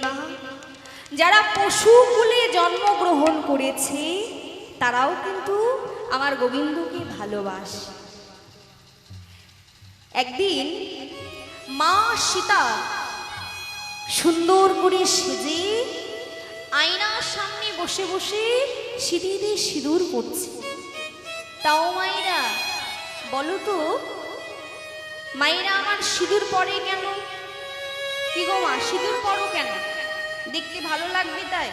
মা, যারা পশুকুলে জন্মগ্রহণ করেছে তারাও কিন্তু আমার গোবিন্দকে ভালোবাসে। একদিন মা সীতা সুন্দর করে সেজে আয়নার সামনে বসে বসে সিঁদুরে সিঁদুর পড়ছে। তাও মায়েরা বলো তো, মায়েরা আমার সিঁদুর পরে কেন? কি গো মা, সিঁদুর পরো কেন? দেখতে ভালো লাগবে তাই?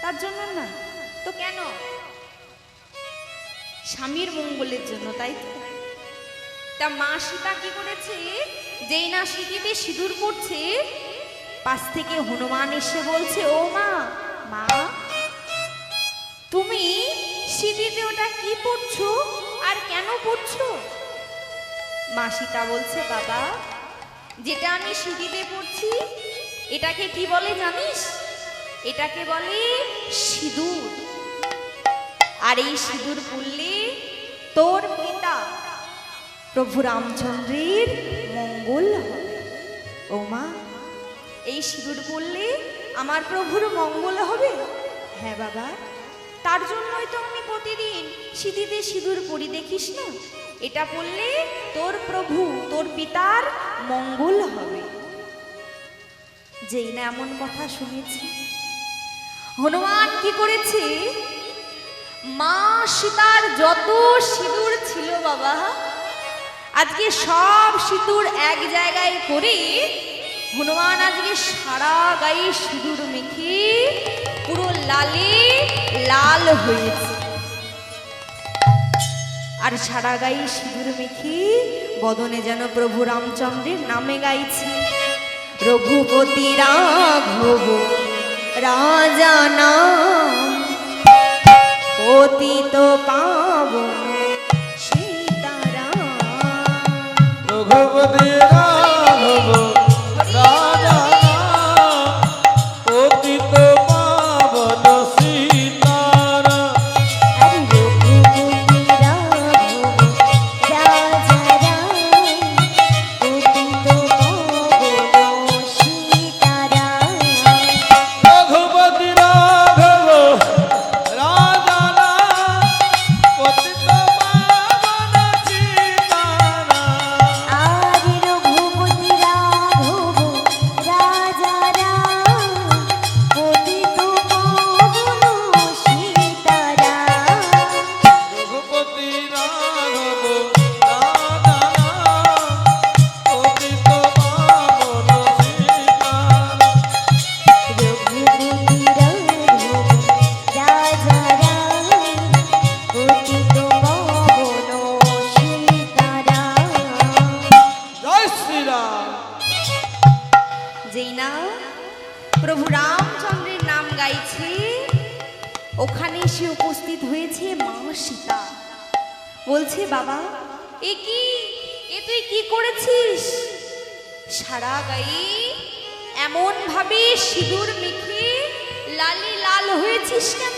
তার জন্য না তো কেন? স্বামীর মঙ্গলের জন্য, তাই তো? তা মা সীতা কি করেছে, যেই না সিঁথিতে সিঁদুর পড়ছে, পাশ থেকে হনুমান এসে বলছে, ও মা, মা তুমি সিঁথিতে ওটা কি পড়ছো আর কেন পড়ছো? মা সীতা বলছে, বাবা, যেটা আমি সিঁথিতে পড়ছি এটাকে কি বলে জানিস? এটাকে বলে সিঁদুর। আর এই সিঁদুর পড়লে তোর পিতা প্রভু রামচন্দ্রের মঙ্গল হবে। ও মা, এই সিঁদুর পড়লে আমার প্রভুর মঙ্গল হবে? হ্যাঁ বাবা, তার জন্যই তো আমি প্রতিদিন সিঁথিতে সিঁদুর পরি, দেখিস না? এটা পড়লে তোর প্রভু, তোর পিতার মঙ্গল হবে। যেই না এমন কথা শুনেছি, হনুমান কি করেছে, মা সীতার যত সিঁদুর ছিল বাবা, আজকে সব সিঁদুর এক জায়গায় করে হনুমান আজকে সারা গায়ে সিঁদুর মেখে পুরো লালে লাল হয়েছে। আর সারা গায়ে সিঁদুর মেখে বদনে যেন প্রভু রামচন্দ্রের নামে গাইছে, রঘুপতি রাঘব রাজা নাম, পতিত পাবন সীতারাম। রঘুপতি রাঘব রাজা নাম, পতিত পাবন সীতারাম। রঘুপতি রাঘব রাজা রাম, পতিত পাবন সীতারাম। রঘুপতি রাঘব রাজা নাম, পতিত পাবন সীতারাম। আরে রঘুপতি রাঘব রাজা রাম, পতিত পাবন সীতারাম। রঘুপতি রাঘব রাজা নাম, পতিত পাবন সীতারাম। রঘুপতি রাঘব রাজা রাম, পতিত পাবন সীতারাম। জয় শ্রীরাম। যেই না প্রভু রামচন্দ্রের নাম গাইছে, ওখানে সে উপস্থিত হয়েছে মা সীতা। বলছে, বাবা, এ কি, এ তুই কি করেছিস? সারা গায়ে এমন ভাবে সিঁদুর মেখে লালে লাল হয়েছিস কেন?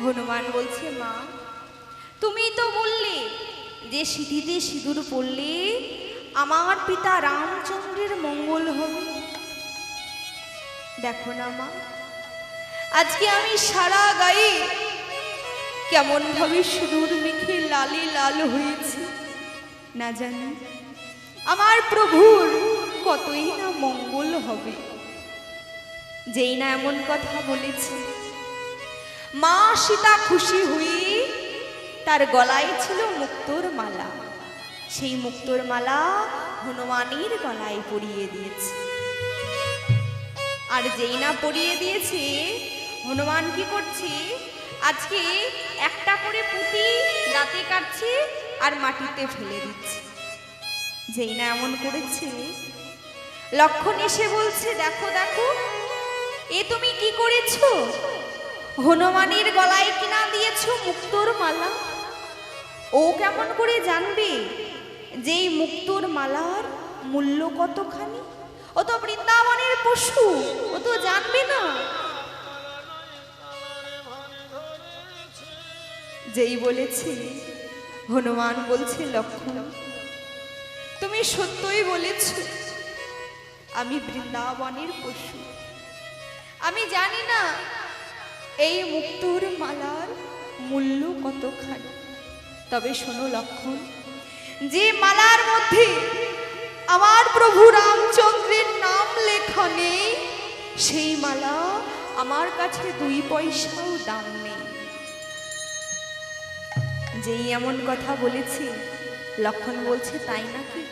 হনুমান বলছে, মা, তুমি তো বললে যে সিঁথিতে সিঁদুর পড়লে আমার পিতা রামচন্দ্রের মঙ্গল হবে। দেখো না মা, আজকে আমি সারা গায়ে কেমন ভাবে সিঁদুর মেখে লালে লাল হয়েছে, না জানি আমার প্রভুর কতই না মঙ্গল হবে। যেই না এমন কথা বলেছে, মা সীতা খুশি হয়ে তার গলায় ছিল মুক্তোর মালা, সেই মুক্তোর মালা হনুমানের গলায় পরিয়ে দিয়েছে। আর যেই না পরিয়ে দিয়েছে, হনুমান কি করছে, আজকে একটা করে পুঁতি দাঁতে কাটছে আর মাটিতে ফেলে দিচ্ছে। যেই না এমন করেছে, লক্ষণ এসে বলছে, দেখো দেখো, এ তুমি কি করেছো? হনুমানের গলায় কিনা দিয়েছো মুক্তোর মালা। ও কেমন করে জানবে যে এই মুক্তোর মালার মূল্য কতখানি? ও তো বৃন্দাবনের পশু, ও তো জানবে না। যেই বলেছে, হনুমান বলছে, লক্ষণ, তুমি সত্যই বলেছ, আমি বৃন্দাবনের পশু। আমি জানি না এই মুক্তোর মালার মূল্য কতখানি। তবে শোনো লক্ষণ, যে মালার মধ্যে আমার প্রভু রামচন্দ্রের নাম লেখা নেই, সেই মালা আমার কাছে 2 পয়সাও দাম নেই। যেই এমন কথা বলেছে, লক্ষণ বলছে তাই নাকি?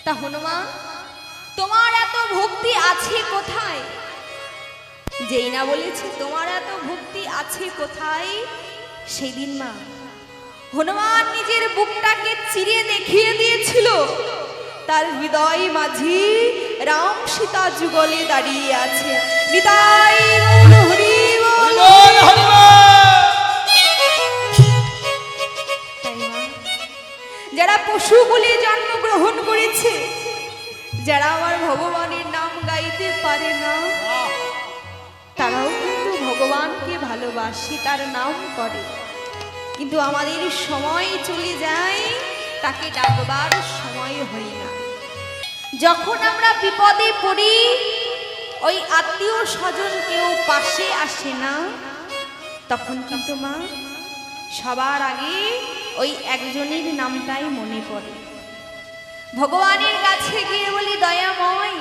তা হনুমান, তোমার এত ভক্তি আছে কোথায়? যেই না বলেছে তোমার এত ভক্তি আছে কোথায়, সেদিন মা হনুমান নিজের বুকটাকে চিরে দেখিয়ে দিয়েছিল। তার হৃদয় মাঝি রাম সীতা যুগলে দাঁড়িয়ে আছে। নিতাই গৌর হরি বল। যারা পশু বলে জন্মগ্রহণ করেছে, যারা আমার ভগবানের নাম গাইতে পারে না, তারাও কিন্তু ভগবানকে ভালোবাসে, তার নাম করে। কিন্তু আমাদের সময় চলে যায়, তাকে ডাকবার সময় হয় না। যখন আমরা বিপদে পড়ি, ওই আত্মীয় স্বজন কেউ পাশে আসে না, তখন কিন্তু মা সবার আগে ওই একজনের নামটাই মনে পড়ে। ভগবানের কাছে গিয়ে বলি, দয়াময়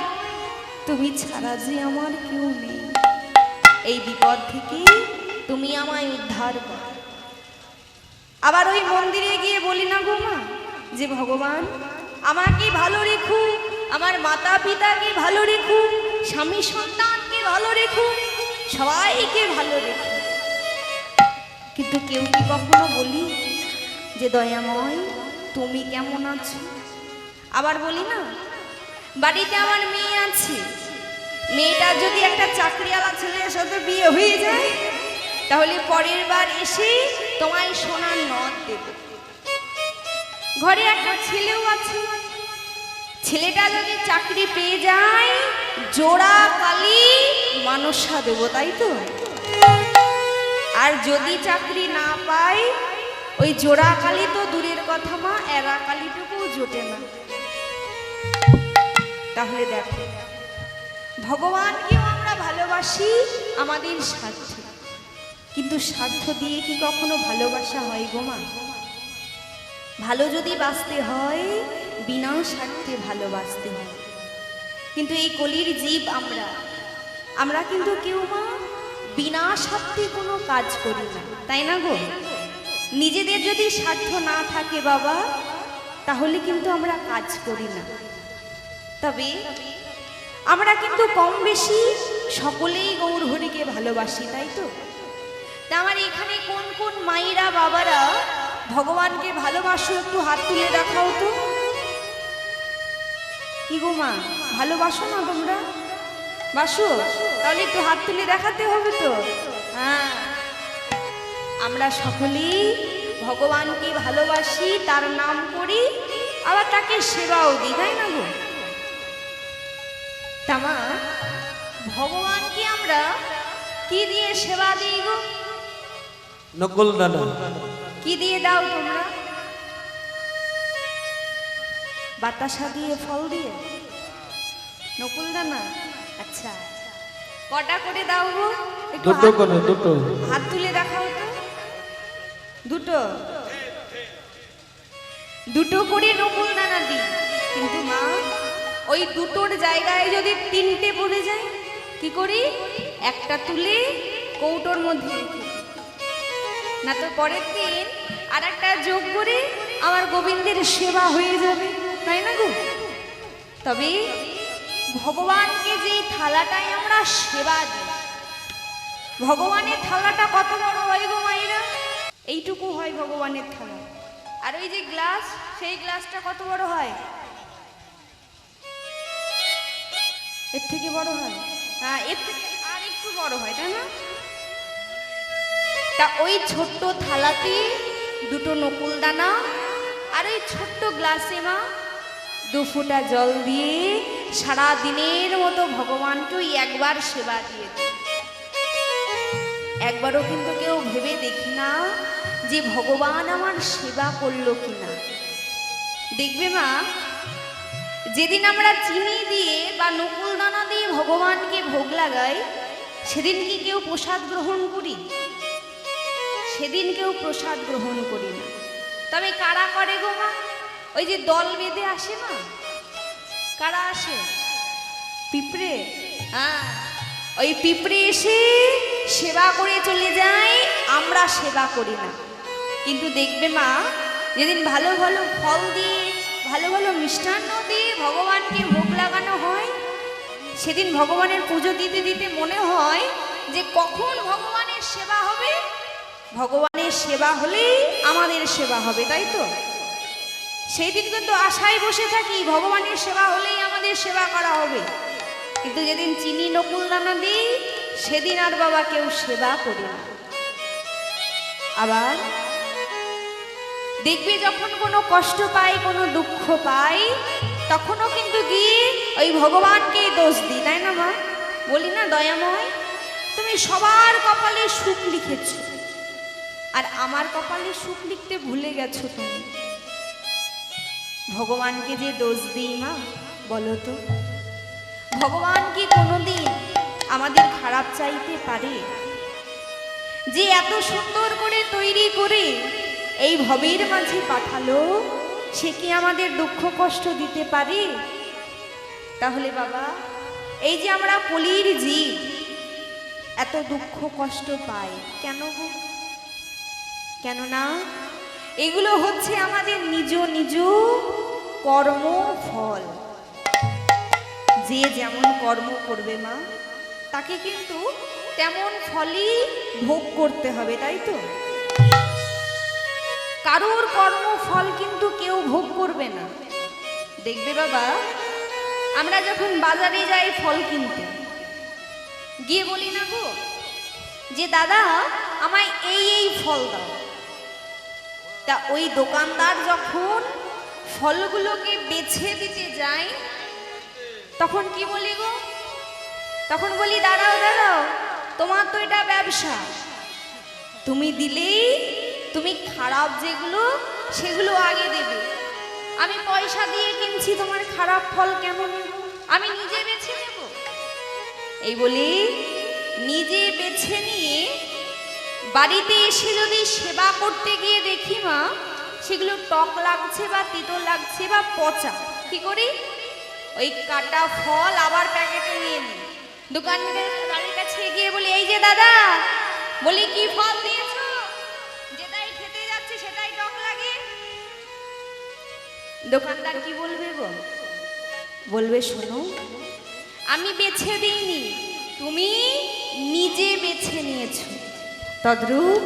তুমি ছাড়া যে আমার কেউ নেই, এই বিপদ থেকে তুমি আমায় উদ্ধার করো। আবার ওই মন্দিরে গিয়ে বলি না গো মা, যে ভগবান আমাকে ভালো রেখো, আমার মাতা পিতাকে ভালো রেখো, স্বামী সন্তানকে ভালো রেখো, সবাইকে ভালো রেখো। কিন্তু কেউ কি কখনো বলি যে দয়াময় তুমি কেমন আছো? আবার বলি না, বাড়িতে আমার মেয়ে আছে, মেয়েটা যদি একটা চাকরিওয়ালা ছেলের সাথে বিয়ে হয়ে যায়, তাহলে পরের বার এসে তোমায় সোনার নথ দেব। ঘরে একটা ছেলেও আছে, ছেলেটা যদি চাকরি পেয়ে যায়, জোড়া কালি মানসা দেব, তাই তো? আর যদি চাকরি না পায়, ওই জোড়া কালি তো দূরের কথা মা, এরা কালিটুকুও জোটে না। তাহলে দেখো, ভগবানকেও আমরা ভালোবাসি আমাদের স্বার্থ, কিন্তু স্বার্থ দিয়ে কি কখনো ভালোবাসা হয় গো মা? ভালো যদি বাঁচতে হয়, বিনা স্বার্থে ভালোবাসতে হয়। কিন্তু এই কলির জীব আমরা কিন্তু কেউ মা বিনা স্বার্থে কোনো কাজ করি না, তাই না গো? নিজেদের যদি স্বার্থ না থাকে বাবা, তাহলে কিন্তু আমরা কাজ করি না। তবে আমরা কিন্তু কম বেশি সকলেই গৌর হরিকে ভালোবাসি, তাই তো? তা আমার এখানে কোন কোন মায়েরা বাবারা ভগবানকে ভালোবাসো, একটু হাত তুলে দেখাও তো। কি গো মা, ভালোবাসো না তোমরা? বাসো? তাহলে একটু হাত তুলে দেখাতে হবে তো। হ্যাঁ, আমরা সকলেই ভগবানকে ভালোবাসি, তার নাম করি, আবার তাকে সেবাও দিই, তাই না গো? তামা ভগবানকে আমরা কি দিয়ে সেবা দিই গো? নকুল দানা। কি দিয়ে দাও তোমরা? বাতাসা দিয়ে, ফল দিয়ে, নকুল দানা? আচ্ছা, কটা করে দাও গো? দুটো করে, দুটো। হাত তুলে দেখাও তো। দুটো, দুটো করে নকুল দানা দিই। কিন্তু মা, ওই দুটোর জায়গায় যদি 3টে পড়ে যায়, কি করি? একটা তুলে কৌটোর মধ্যে রেখে, না তো পরের দিন আর একটা যোগ করে আমার গোবিন্দের সেবা হয়ে যাবে, তাই না গো? তবে ভগবানকে যে থালাটায় আমরা সেবা দিই, ভগবানের থালাটা কত বড় হয় গো মায়েরা? এইটুকু হয় ভগবানের থালা। আর ওই যে গ্লাস, সেই গ্লাসটা কত বড় হয়? এর থেকে বড় হয়? হ্যাঁ, এর থেকে আর একটু বড় হয়, তাই না? তা ওই ছোট্ট থালাতে দুটো নকুল দানা আর ওই ছোট্ট গ্লাসে মা 2 ফোঁটা জল দিয়ে সারা দিনের মতো ভগবানকে ওই একবার সেবা দিয়ে দিই। একবারও কিন্তু কেউ ভেবে দেখি না যে ভগবান আমার সেবা করলো কিনা। দেখবে মা, যেদিন আমরা চিনি দিয়ে বা নকুল দানা দিয়ে ভগবানকে ভোগ লাগাই, সেদিন কি কেউ প্রসাদ গ্রহণ করি? সেদিন কেউ প্রসাদ গ্রহণ করি না। তবে কারা করে গো মা? ওই যে দল বেঁধে আসে না, কারা আসে? পিঁপড়ে। হ্যাঁ, ওই পিঁপড়ে এসে সেবা করে চলে যায়, আমরা সেবা করি না। কিন্তু দেখবে মা, যেদিন ভালো ভালো ফল দিয়ে ভালো ভালো মিষ্টান্ন দিয়ে ভগবানকে ভোগ লাগানো হয়, সেদিন ভগবানের পুজো দিতে দিতে মনে হয় যে কখন ভগবানের সেবা হবে। ভগবানের সেবা হলেই আমাদের সেবা হবে, তাই তো? সেই দিন কিন্তু আশায় বসে থাকি ভগবানের সেবা হলেই আমাদের সেবা করা হবে। কিন্তু যেদিন চিনি নকুল দানা দিই, সেদিন আর বাবা কেউ সেবা করি না। আবার দেখবি যখন কোনো কষ্ট পাই, কোনো দুঃখ পাই, তখনও কিন্তু গিয়ে ওই ভগবানকেই দোষ দিই, তাই না মা? বলি না, দয়াময় তুমি সবার কপালে সুখ লিখেছ, আর আমার কপালে সুখ লিখতে ভুলে গেছো তুমি। ভগবানকে যে দোষ দিই মা, বলো তো? ভগবান কি কোনোদিন আমাদের খারাপ চাইতে পারে? যে এত সুন্দর করে তৈরি করে এই ভবের মাঝে পাঠালো, সে কি আমাদের দুঃখ কষ্ট দিতে পারে? তাহলে বাবা, এই যে আমরা কলির জীব এত দুঃখ কষ্ট পাই কেন গো? কেননা এগুলো হচ্ছে আমাদের নিজ নিজ কর্মফল। যে যেমন কর্ম করবে মা, তাকে কিন্তু তেমন ফলই ভোগ করতে হবে, তাই তো? কারোর কর্মফল কিন্তু কেউ ভোগ করবে না। দেখবে বাবা, আমরা যখন বাজারে যাই ফল কিনতে, গিয়ে বলি না গো যে দাদা আমায় এই এই ফল দাও। তা ওই দোকানদার যখন ফলগুলোকে বেছে দিতে যায়, তখন কি বলি গো? তখন বলি দাঁড়াও দাঁড়াও, তোমার তো এটা ব্যবসা, তুমি দিলেই তুমি খারাপ যেগুলো সেগুলো আগে দেবে। আমি পয়সা দিয়ে কিনছি, তোমার খারাপ ফল কেন নেব? আমি নিজে বেছে নেব। এই বলি নিজে বেছে নিয়ে বাড়িতে এসে যদি সেবা করতে গিয়ে দেখি মা সেগুলো টক লাগছে বা তিতো লাগছে বা পচা, কি করি? ওই কাটা ফল আবার প্যাকেটে নিয়ে নিই, দোকানের বাড়ির কাছে গিয়ে বলি এই যে দাদা, বলি কি ফল দিয়েছো? যেটাই খেতে যাচ্ছে সেটাই টক লাগে। দোকানদার কি বলবে গো? বলবে শোনো, আমি বেছে দিইনি, তুমি নিজে বেছে নিয়েছো। তদ্রূপ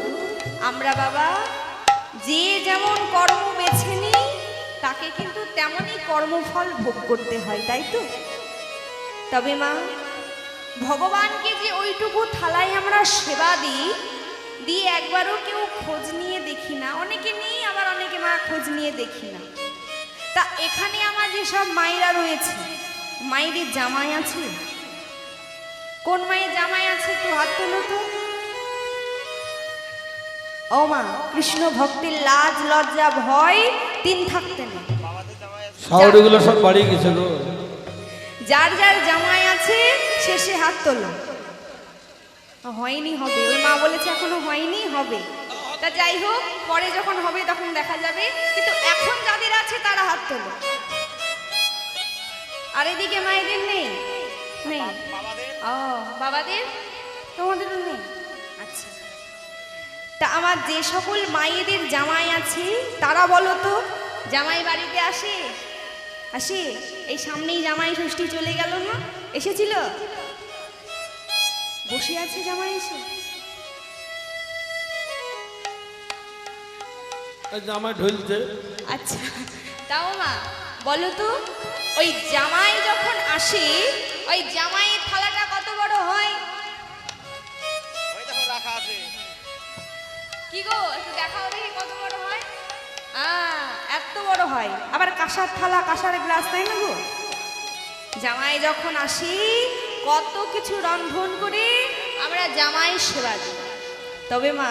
আমরা বাবা যে যেমন কর্ম বেছে নিই, তাকে কিন্তু তেমনই কর্মফল ভোগ করতে হয়, তাই তো? তবে মা, ভগবানকে যে ওইটুকু থালায় আমরা সেবা দিই, দিয়ে একবারও কেউ খোঁজ নিয়ে দেখি না। অনেকে নেই, আবার অনেকে মা খোঁজ নিয়ে দেখি না। তা এখানে আমার যেসব মায়েরা রয়েছে, মায়েদের জামাই আছে? কোন মায়ের জামাই আছে একটু হাত তোলো তো। ও মা, কৃষ্ণ ভক্তির লাজ লজ্জা ভয় তিন থাকতে নেই, শাওরিগুলো সব বাড়ি গেছে গো। যার যার জামাই আছে শেষে হাত তোলো। হয়নি, হবে। ওই মা বলেছে এখনো হয়নি, হবে। তা যাই হোক, পরে যখন হবে তখন দেখা যাবে, কিন্তু এখন যাদের আছে তারা হাত তোলো। আর এদিকে মায়েদের নেই? নেই। ও বাবাদের? তোমাদেরও নেই? আচ্ছা। তা আমার যে সকল মায়েদের জামাই আছে তারা বলো তো, জামাই বাড়িতে আসে? আসে? এই সামনেই জামাই ষষ্ঠী চলে গেল না, এসেছিল? বসে আছে জামাই এসে? জামাই ঢুলছে। আচ্ছা, তাও মা বলো তো, ওই জামাই যখন আসে, ওই জামাইয়ের থালাটা কত বড় হয়? কি গো, একটু দেখাও দেখি কত বড় হয়। এত বড় হয়। আবার কাঁসার থালা, কাঁসার গ্লাস, তাই না গো? জামাই যখন আসি কত কিছু রন্ধন করে আমরা জামাই সেবা দিই। তবে মা,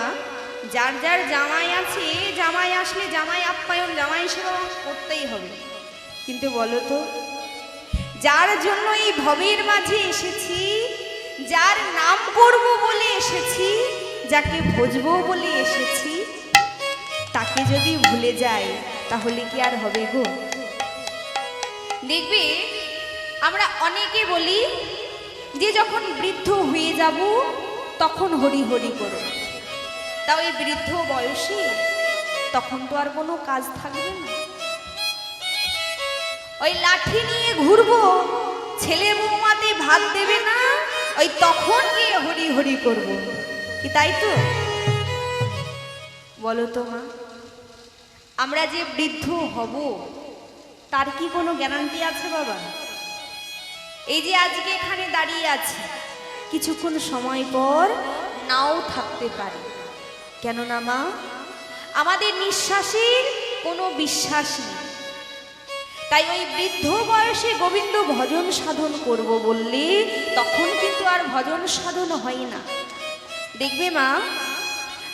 যার যার জামাই আছে, জামাই আসলে জামাই আপ্যায়ন, জামাই সেবা করতেই হবে। কিন্তু বলো তো, যার জন্য এই ভবের মাঝে এসেছি, যার নাম করব বলে এসেছি, যাকে ভজবো বলে এসেছি, তাকে যদি ভুলে যাই তাহলে কি আর হবে গো? দেখবে আমরা অনেকে বলি যে যখন বৃদ্ধ হয়ে যাব তখন হরি হরি করো। তাও এই বৃদ্ধ বয়সে তখন তো আর কোনো কাজ থাকবে না, ওই লাঠি নিয়ে ঘুরবো, ছেলে বৌমাতে ভাত দেবে না, ওই তখন গিয়ে হরি হরি করব, কি তাই তো? বলো তো মা, আমরা যে বৃদ্ধ হব তার কি কোনো গ্যারান্টি আছে বাবা? এই যে আজকে এখানে দাঁড়িয়ে আছি, কিছুক্ষণ সময় পর নাও থাকতে পারে, কেননা মা আমাদের নিঃশ্বাসের কোনো বিশ্বাস নেই। তাই ওই বৃদ্ধ বয়সে গোবিন্দ ভজন সাধন করব বললে তখন কিন্তু আর ভজন সাধন হয় না। দেখবে মা,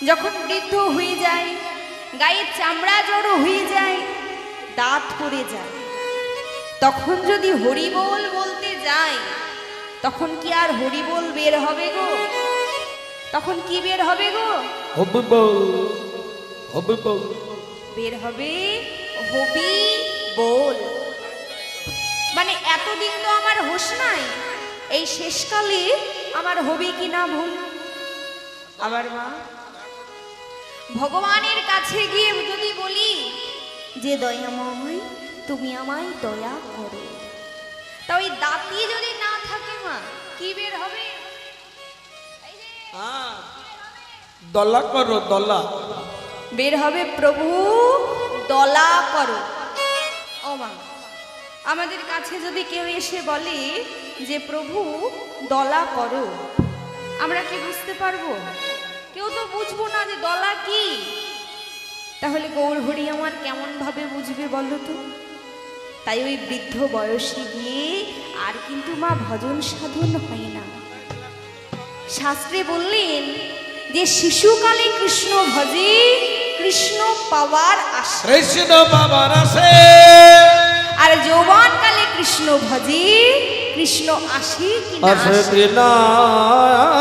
যখন বৃদ্ধ হয়ে যায়, গায়ের চামড়া জড়ো হয়ে যায়, দাঁত পড়ে যায়, তখন যদি হরিবোল বলতে যাই তখন কি আর হরিবোল বের হবে গো? তখন কি বের হবে গো? বের হবে হবি বল। মানে এতদিন তো আমার হোশ নাই, এই শেষকালে আমার হবি কি না ভুল। আবার মা, ভগবানের কাছে গিয়ে যদি বলি যে দয়াময় তুমি আমায় দয়া করো, তা ওই দাঁতি যদি না থাকে মা, কি বের হবে? দলা করো, দলা বের হবে প্রভু দলা করো। ও মা, আমাদের কাছে যদি কেউ এসে বলে যে প্রভু দলা করো, আমরা কি বুঝতে পারবো? কেউ তো বুঝবো না যে দলা কি। তাহলে গৌর হরি আমার কেমন ভাবে বুঝবে বলো তো? তাই ওই বৃদ্ধ বয়সে গিয়ে আর কিন্তু মা ভজন সাধন হয় না। শাস্ত্রে বললেন যে শিশুকালে কৃষ্ণ ভজে কৃষ্ণ পাওয়ার আশা, কৃষ্ণ পাওয়ার আসে, আর যৌবন কালে কৃষ্ণ ভজে কৃষ্ণ আসে কিনা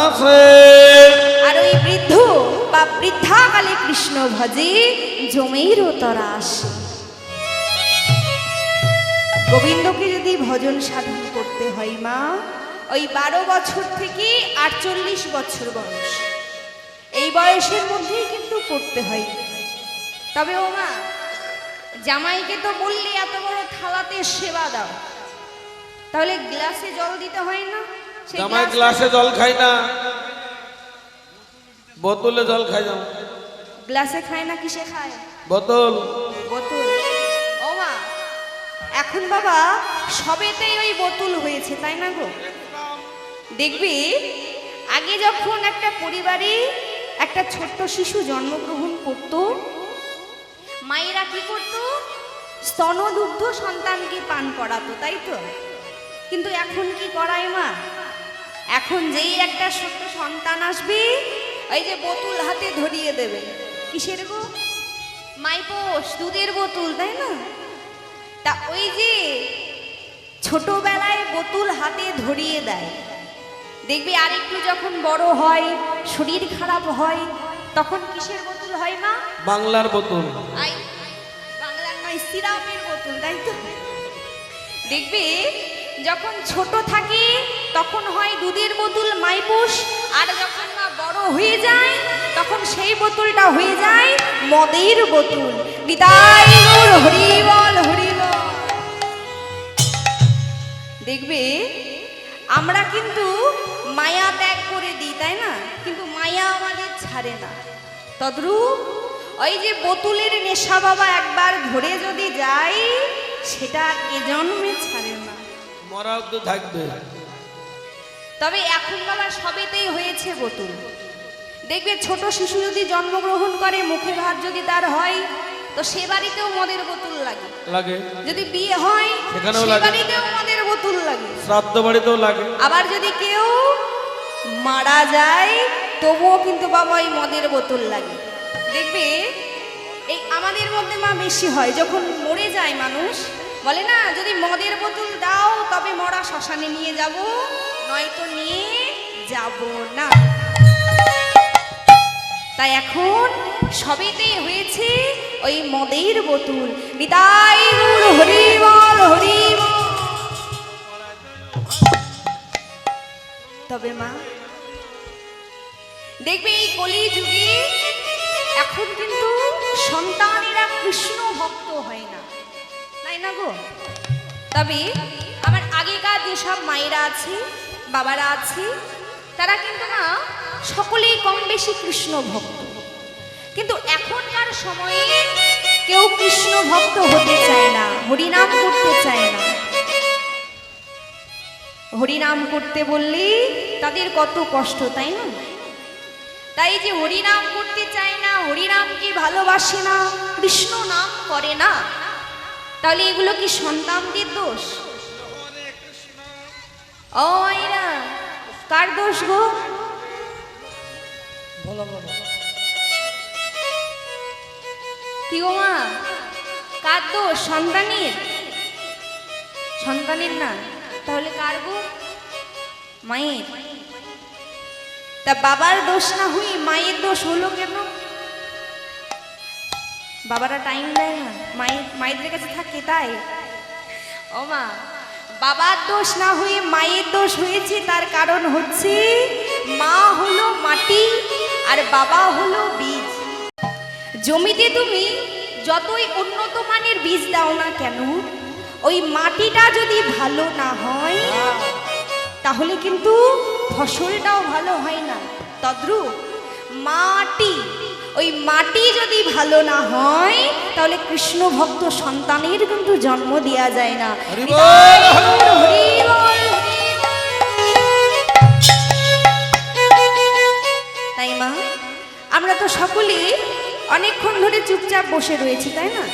আসে। আর ওই বৃদ্ধ বা বৃদ্ধা কালে কৃষ্ণ ভজে জমেরও তরা আসে। গোবিন্দকে যদি ভজন সাধন করতে হয় মা, ওই 12 বছর থেকে 48 বছর বয়স, এই বয়সের মধ্যেই কিন্তু করতে হয়। তবে ও মা, জামাইকে তো বললে এত বড় থালাতে সেবা দাও, তাহলে গ্লাসে জল দিতে হয় না? জামাই গ্লাসে জল খায় না, বোতলে জল খায়। জামাই গ্লাসে খায় না, কিসে খায়? বোতল। বোতল। ও মা, এখন বাবা সবেতেই ওই বোতল হয়েছে, তাই না গো? দেখবি আগে যখন একটা পরিবারে একটা ছোট্ট শিশু জন্মগ্রহণ করত, মায়েরা কি করত? স্তনদুগ্ধ সন্তানকে পান করাতো, তাই তো? কিন্তু এখন কি করায় মা? এখন যেই একটা ছোট্ট সন্তান আসবে, ওই যে বোতল হাতে ধরিয়ে দেবে। কিসের গো? মাইপোষ, দুধের বোতল, তাই না? তা ওই যে ছোটবেলায় বোতল হাতে ধরিয়ে দেয়, দেখবি আরেকটু যখন বড় হয়, শরীর খারাপ হয়, তখন কিসের বোতল হয় মা? বাংলার বোতল। বাংলার নয়, সিরাপের বোতল, তাই তো? দেখবি যখন ছোট থাকে তখন হয় দুধের বোতল, মাইপোষ, আর যখন মা বড় হয়ে যায় তখন সেই বোতলটা হয়ে যায় মদের বোতল। নিতাই গৌর হরি বল, হরি বল। দেখবে আমরা কিন্তু মায়া ত্যাগ করে দিই, তাই না? কিন্তু মায়া আমাদের ছাড়ে না। তদ্রূপ ওই যে বোতলের নেশা বাবা একবার ধরে যদি যাই, সেটা এ জন্মে ছাড়ে না, মরা অব্দি থাকবে। তবে এখন বাবা সবেতেই হয়েছে বোতল। দেখবে ছোট শিশু যদি জন্মগ্রহণ করে, মুখে ভাত যদি তার হয়, তো সে বাড়িতেও মদের বোতল লাগে। যদি বিয়ে হয় সেখানেও সে লাগে, বাড়িতেও মদের বোতল লাগে, শ্রাদ্ধ বাড়িতেও লাগে। আবার যদি কেউ মারা যায় তবুও কিন্তু বাবা ওই মদের বোতল লাগে। দেখবে এই আমাদের মধ্যে মা বেশি হয়, যখন মরে যায় মানুষ বলে না, যদি মদের বোতল দাও তবে মরা শ্মশানে নিয়ে যাব, নয়তো নিয়ে যাব না। তাই এখন সবেতেই হয়েছে ওই মদের বোতল। নিতাই গৌর হরি বল, হরি বল। তবে মা দেখবে এই কলি যুগে এখন কিন্তু সন্তানেরা কৃষ্ণ ভক্ত হয় না, তাই না গো? তবে আমার আগেকার যেসব মায়েরা আছে, বাবারা আছে, তারা কিন্তু না সকলেই কম বেশি কৃষ্ণ ভক্ত। কিন্তু এখনকার সময়ে কেউ কৃষ্ণ ভক্ত হতে চায় না, হরিনাম করতে চায় না। হরিনাম করতে বললে তাদের কত কষ্ট, তাই না? তাই যে হরিনাম করতে চায় না, হরিনামকে ভালোবাসে না, কৃষ্ণ নাম করে না, তাহলে এগুলো কি সন্তানদের দোষ? ও মাইরা, কার দোষ গো? কি গো মা, কার দোষ? সন্তানের? সন্তানের না, তাহলে কার গো? মায়ের। তা বাবার দোষ না হই মায়ের দোষ হলো কেন? বাবারা টাইম দেয় না, মায়েদের কাছে থাকে তাই। ও মা, বাবার দোষ না হয়ে মায়ের দোষ হয়েছে, তার কারণ হচ্ছে মা হলো মাটি আর বাবা হলো বীজ। জমিতে তুমি যতই উন্নত মানের বীজ দাও না কেন, ওই মাটিটা যদি ভালো না হয় তাহলে কিন্তু ফসলটাও ভালো হয় না। তদ্রূপ মাটি, ওই মাটি যদি ভালো না হয় তাহলে কৃষ্ণ ভক্ত সন্তানের কিন্তু জন্ম দেওয়া যায় না। হরি বল, হরি বল। তাই মা, আমরা তো সকলে অনেকক্ষণ ধরে চুপচাপ বসে রয়েছি, তাই না?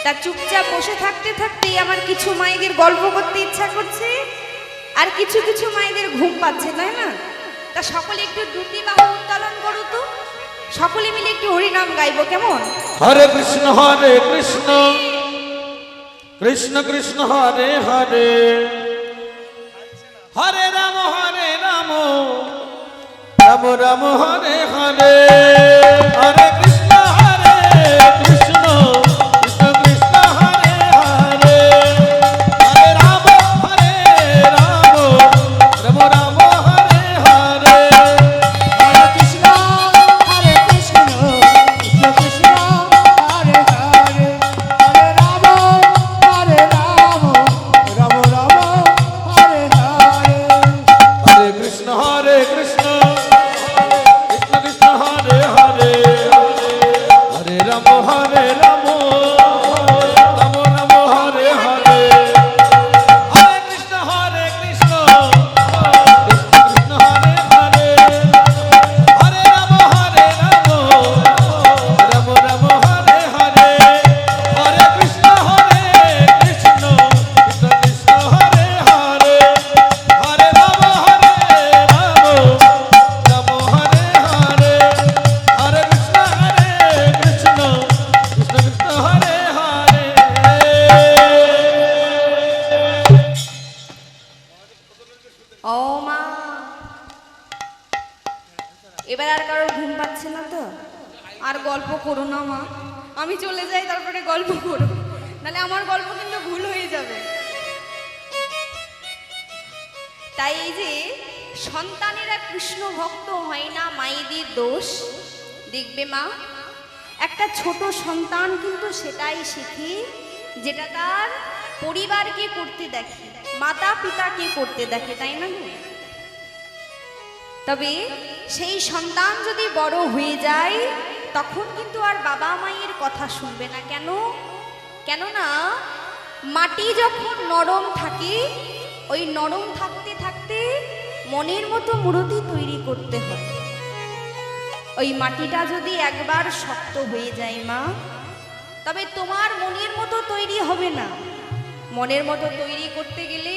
তা চুপচাপ বসে থাকতে থাকতেই আমার কিছু মায়েদের গল্প করতে ইচ্ছা করছে, আর কিছু কিছু মায়েদের ঘুম পাচ্ছে, তাই না? তা সকলে একটু দুটি বাহু উত্তোলন করো তো, সকলে মিলে একটু হরিনাম গাইবো, কেমন? হরে কৃষ্ণ কৃষ্ণ কৃষ্ণ হরে হরে, হরে রাম রাম রাম হরে হরে, হরে কৃষ্ণ কৃষ্ণ কৃষ্ণ হরে হরে, হরে Ram Ram Ram Hare Hare. Hare Krishna, Krishna Krishna, Hare Hare, Hare Rama, Rama Rama, Hare Hare. हरे कृष्ण कृष्ण कृष्ण हरे हरे, हरे राम राम राम हरे हरे, हरे कृष्ण कृष्ण कृष्ण हरे हरे, हरे राम राम राम हरे हरे, हरे कृष्ण कृष्ण कृष्ण हरे हरे, हरे राम राम हरे हरे, हरे कृष्ण कृष्ण कृष्ण हरे हरे। ও মা, এবার আর কারোর ঘুম পাচ্ছে না তো? আর গল্প করো না মা, আমি চলে যাই, তারপরে গল্প করো, নাহলে আমার গল্প কিন্তু ভুল হয়ে যাবে। তাই এই যে সন্তানেরা কৃষ্ণ ভক্ত হয় না, মায়েদের দোষ। দেখবে মা, একটা ছোট সন্তান কিন্তু সেটাই শেখে যেটা তার পরিবারকে করতে দেখে, মাতা পিতাকে করতে দেখে, তাই না? তবে সেই সন্তান যদি বড় হয়ে যায় তখন কিন্তু আর বাবা মায়ের কথা শুনবে না। কেন? কেননা মাটি যখন নরম থাকে, ওই নরম থাকতে থাকতে মনের মতো মূর্তি তৈরি করতে হয়। ওই মাটিটা যদি একবার শক্ত হয়ে যায় মা, তবে তোমার মনের মতো তৈরি হবে না। মনের মতো তৈরি করতে গেলে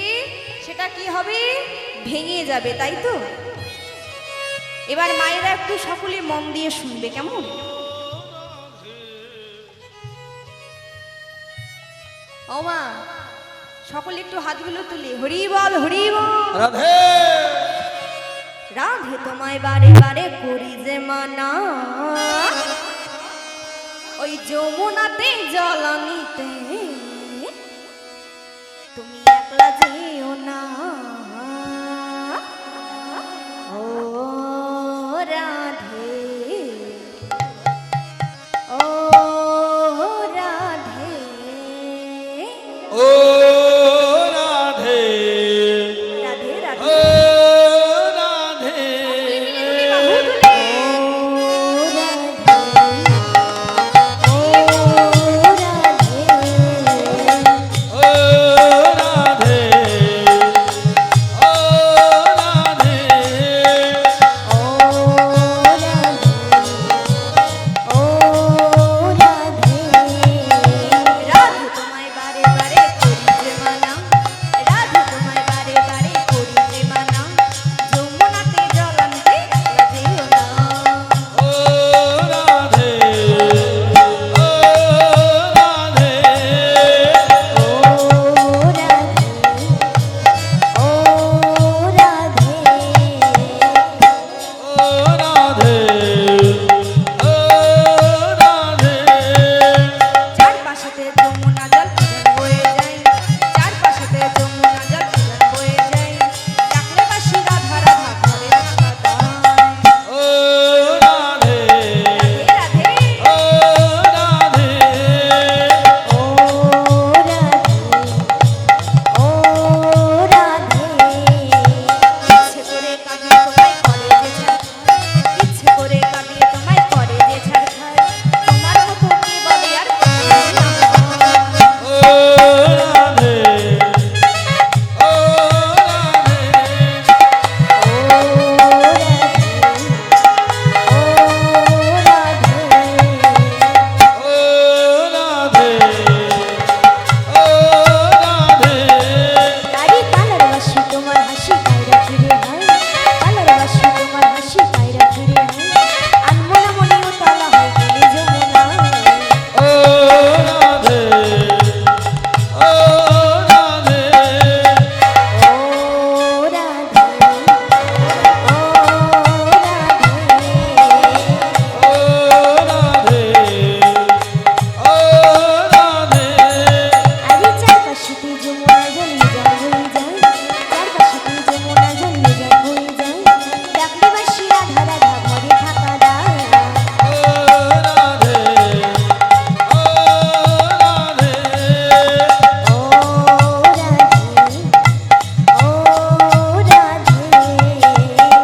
সেটা কি হবে? ভেঙে যাবে, তাই তো? এবার মায়েরা একটু সকলে মন দিয়ে শুনবে, কেমন? ও ও মা, সকলে একটু হাতগুলো তুলে হরি বল হরি বল। রাধে রাধে তোমায় বারে বারে করি যে মানা, ওই যমুনাতে জল আনিতে তুমি একলা যেও না। ও রাধে, ও রাধে, ও রাধে রাধে রাধে। ও রাধে বাহু তুলে ও রাধে ও রাধে রাধে তোমায় বারে বারে করি যে মানা, রাধে তোমায় বারে বারে করি যে মানা, যমুনাতে জল আনতে একলা যেও না। ও রাধে ও রাধে ও রাধে ও রাধে চারপাশেতে যমুনা জল উজান বয়ে যায়, চারপাশেতে যমুনা জল উজান বয়ে যায়, ডাকলে বাঁশি রাধা রাধা ঘরে রাধা দায়। ও রাধে রাধে রাধে ও রাধে ইচ্ছে করে কাঁদিয়ে তোমায় করে যে ছাড়খাড়, ইচ্ছে করে কাঁদিয়ে তোমায় করে যে ছাড়খাড়, তোমার মতো কে বলে আর কেউ না। ও রাধে ও রাধে ও রাধে ও রাধে তারি কালার বাসি তোমার হাসি কায়রা ফিরে হয়, কালার বাসি তোমার হাসি কায়রা ফিরে হয়, আনমনা মনেও তালা হয় গেলে যমুনা। ও রাধে ও রাধে ও রাধে, ও রাধে, ও রাধে আরে চারপাশেতে যমুনা জলে যায় বয়ে যায়, চারপাশেতে যমুনা জলে যায় বয়ে যায়, ডাকলে বাঁশি রাধা রাধা ঘরে থাকা দায়। ও রাধে ও রাধে ও রাধে, ও রাধে, ও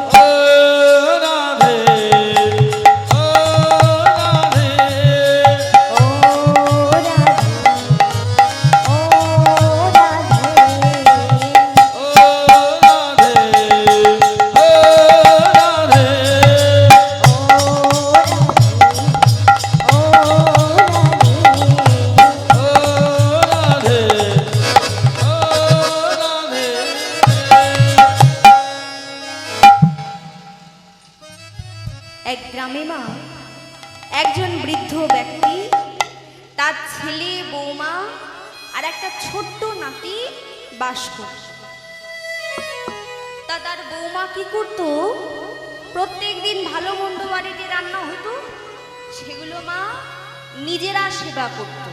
রাধে ও রাধে ও রাধে, ও রাধে। এক গ্রামে মা একজন বৃদ্ধ ব্যক্তি তার ছেলে বৌমা আর একটা ছোট্ট নাতি বাস করত। তা তার বৌমা কি করত, প্রত্যেক দিন ভালো মন্দ বাড়িতে রান্না হতো, সেগুলো মা নিজেরা সেবা করত।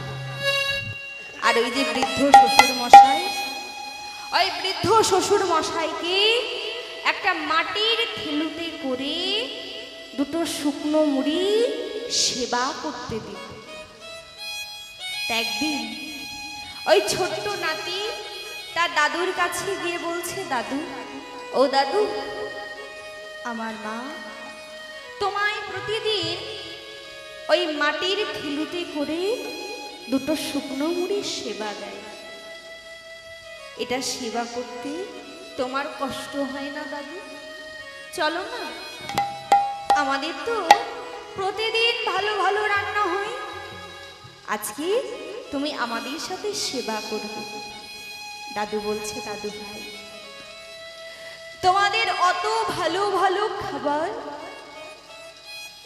আর ওই যে বৃদ্ধ শ্বশুর মশাই, ওই বৃদ্ধ শ্বশুর মশাইকে একটা মাটির থিলুতে করে দুটো শুকনো মুড়ি সেবা করতে দিত। একদিন ওই ছোট্ট নাতি তার দাদুর কাছে গিয়ে বলছে, দাদু, ও দাদু, আমার মা তোমায় প্রতিদিন ওই মাটির থিলুতে করে দুটো শুকনো মুড়ির সেবা দেয়, এটা সেবা করতে তোমার কষ্ট হয় না দাদু? চলো না, আমাদের তো প্রতিদিন ভালো ভালো রান্না হয়, আজকে তুমি আমাদের সাথে সেবা করবে। দাদু বলছে, দাদু ভাই, তোমাদের অত ভালো ভালো খাবার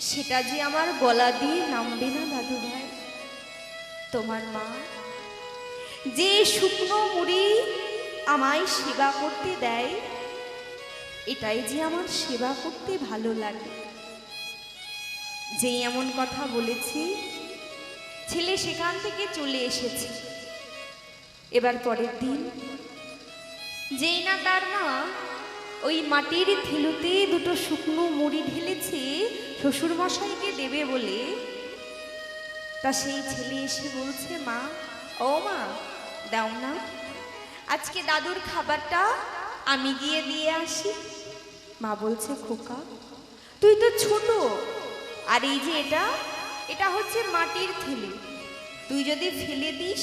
সেটা যে আমার গলা দিয়ে নামবে না দাদু ভাই। তোমার মা যে শুকনো মুড়ি আমায় সেবা করতে দেয়, এটাই যে আমার সেবা করতে ভালো লাগে। যেই এমন কথা বলেছি, ছেলে সেখান থেকে চলে এসেছে। এবার পরের দিন যেই না তার মা ওই মাটির থিলুতে দুটো শুকনো মুড়ি ঢেলেছে শ্বশুরমশাইকে দেবে বলে, তা সেই ছেলে এসে বলছে, মা, ও মা, দাও না, আজকে দাদুর খাবারটা আমি গিয়ে দিয়ে আসি। মা বলছে, খোকা, তুই তো ছোট, আর এই যে এটা হচ্ছে মাটির থিলি, তুই যদি ফেলে দিস,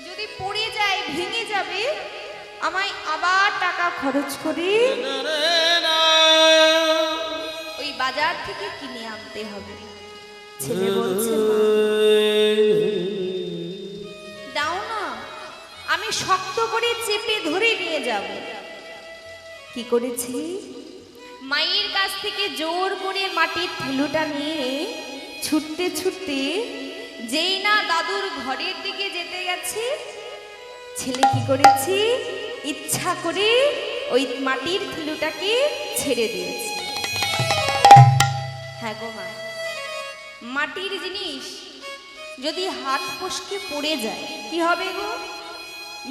যদি পড়ে যায়, ভেঙে যাবে, আমায় আবার টাকা খরচ করে ওই বাজার থেকে কিনে আনতে হবে। ছেলে বলছে, মা, দাও না, আমি শক্ত করে চেপে ধরে নিয়ে যাব। কি করেছি, মায়ের কাছ থেকে জোর করে মাটির থিলুটা নিয়ে ছুটতে ছুটতে যেই না দাদুর ঘরের দিকে যেতে গেছে, ছেলে কি করেছে, ইচ্ছা করে ওই মাটির থিলুটাকে ছেড়ে দিয়েছে। হ্যাঁ গো মা, মাটির জিনিস যদি হাত ফসকে পড়ে যায় কি হবে গো,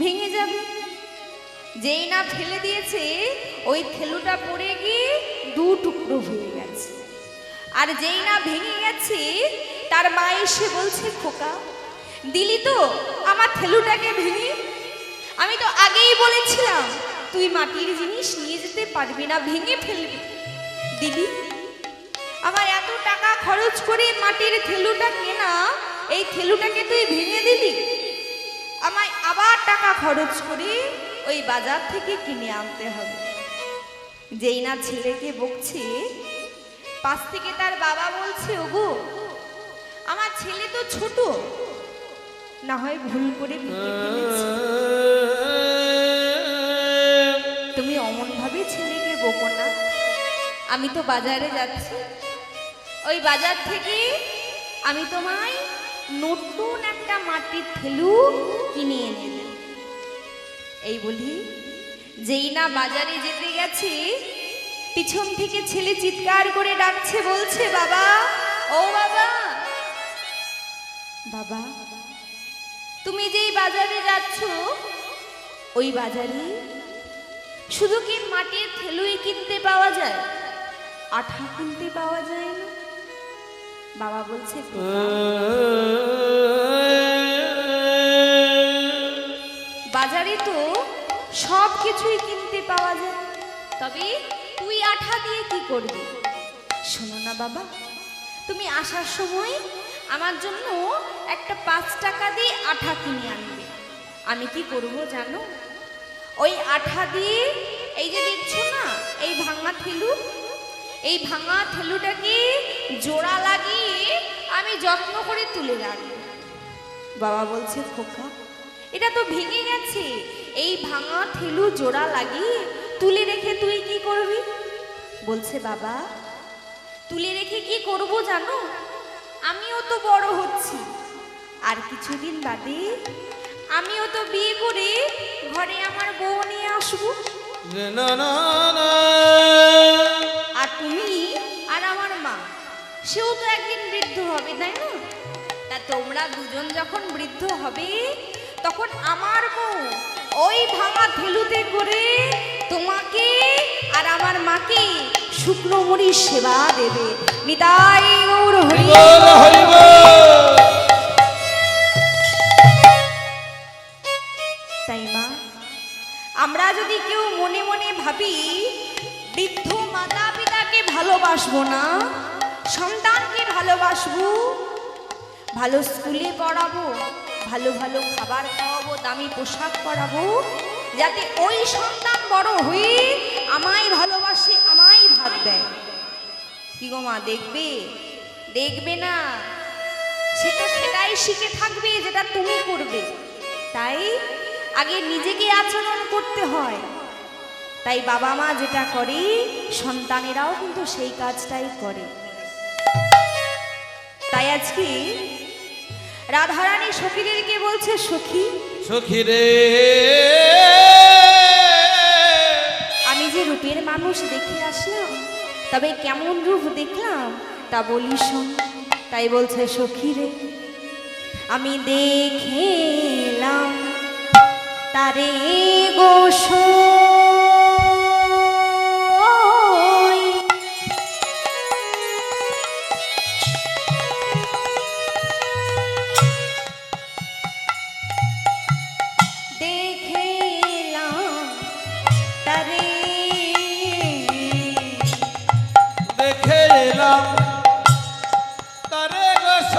ভেঙে যাবে। যেই না ফেলে দিয়েছে, ওই থিলুটা পড়ে গিয়ে দু টুকরো হয়ে গেছে। আর যেই না ভেঙে গেছে, তার মা এসে বলছে, খোকা, দিলি তো আমার থিলুটাকে ভেঙে? আমি তো আগেই বলেছিলাম তুই মাটির জিনিস নিয়ে যেতে পারবি না, ভেঙে ফেলবি। দিদি, আমার এত টাকা খরচ করে মাটির থিলুটা কেনা, এই থিলুটাকে তুই ভেঙে দিলি। আমায় আবার টাকা খরচ করে ওই বাজার থেকে কিনে আনতে হবে। যেই না ছেলেকে বকছে, পাশ থেকে তার বাবা বলছে, ওগো, আমার ছেলে তো ছোট, না হয় ভুল করে ভেঙে ফেলেছে। তুমি অমন ভাবে ছেলেকে বকো না। আমি তো বাজারে যাচ্ছি, ওই বাজার থেকে আমি তোমায় নতুন একটা মাটির থিলু কিনে এনে দেব। এই বলি যেই না বাজারে যেতে গেছে, পিছন থেকে ছেলে চিৎকার করে ডাকছে, বলছে, বাবা, ও বাবা, বাবা, তুমি যেই বাজারে যাচ্ছ, ওই বাজারে শুধু কি মাটির থিলুই কিনতে পাওয়া যায়, আঠা কিনতে পাওয়া যায় না? বাবা বলছে, বাজারে তো সব কিছুই কিনতে পাওয়া যায়, তবে তুই আঠা দিয়ে কি করবি? শোনো না বাবা, তুমি আসার সময় আমার জন্য একটা 5 টাকা দিয়ে আঠা কিনে আনবে। আমি কি করব জানো? ওই আঠা দিয়ে এই যে দেখছ না, এই ভাঙা থিলু, এই ভাঙা থিলুটাকে জোড়া লাগিয়ে আমি যত্ন করে তুলে রাখবো। বাবা বলছে, খোকা, এটা তো ভেঙে গেছে, এই ভাঙা থিলু জোড়া লাগিয়ে তুলে রেখে তুই কি করবি? বলছে, বাবা, তুলে রেখে কি করব জানো? আমিও তো বড় হচ্ছি, আর কিছুদিন বাদে আমিও তো বিয়ে করে ঘরে আমার বউ নিয়ে আসবো। আর তুমি আর আমার মা, সেও তো একদিন বৃদ্ধ হবে, তাই না? তা তোমরা দুজন যখন বৃদ্ধ হবে, তখন আমার বউ ওই ভাঙা থিলুতে করে তোমাকে আর আমার মাকে শুকনো মুড়ির সেবা দেবে। নিতাই গৌর হরি বল। তাই মা, আমরা যদি কেউ মনে মনে ভাবি বৃদ্ধ মাতা পিতাকে ভালোবাসবো না, সন্তানকে ভালোবাসবো, ভালো স্কুলে পড়াবো, ভালো ভালো খাবার খাওয়াবো, দামি পোশাক পরাবো, যাতে ওই সন্তান বড় হয়ে আমায় ভালোবাসে, আমায় ভাত দেয়, কি গো মা, দেখবে? দেখবে না? সেটা সেটাই শিখে থাকবে যেটা তুমি করবে। তাই আগে নিজেকে আচরণ করতে হয়। তাই বাবা মা যেটা করে, সন্তানেরাও কিন্তু সেই কাজটাই করে। তাই আজকে রাধারানী সখীদেরকে বলছে, সখী, সখী রে আমি যে রূপের মানুষ দেখে আসলাম, তবে কেমন রূপ দেখলাম তা বলি শোন। তাই বলছে সখী রে, আমি দেখলাম তারে গো সই, দেখলাম তারে দেখে এলাম তারে গোস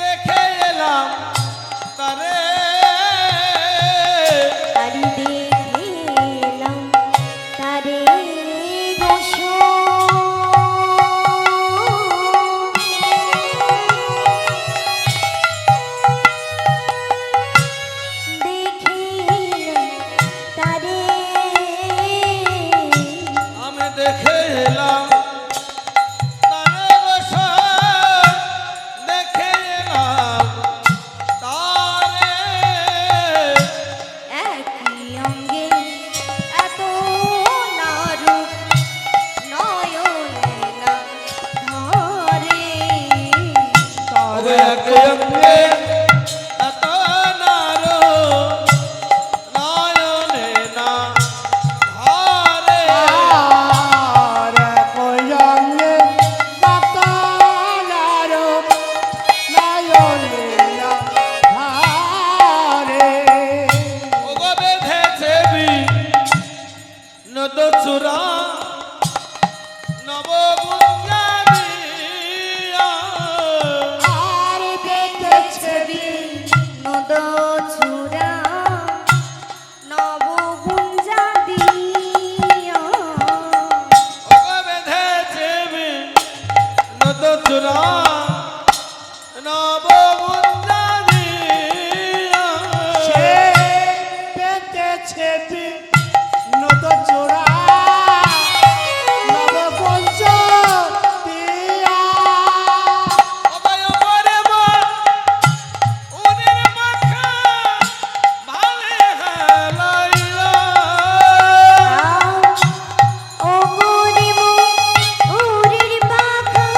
দেখে এলাম তারে তারি দেখলাম তারে গো সই। আমি দেখে এলাম তারে গোস দেখে এলাম তারে একই অঙ্গে এত নারূপ নয়নে না ধরে, তবে একে অঙ্গে এত নারো নয়নে না ধরে আর কয়ঙ্গে কাতালারো নয়নে না ধারে। ওগো বেঁধেছে নদ চূড়া নবগুঞ্জাবি আর দেখেছে নদ চূড়া নবগুঞ্জা দিয়া, ওগো বেঁধেছে নদ চূড়া নবগুঞ্জাবি সে পেতেছে নদ চূড়া নবপঞ্চ দিয়া। অবয় পরে মন উনের মাখা ভালে হেলাইলা ও গরিব উরির পাখা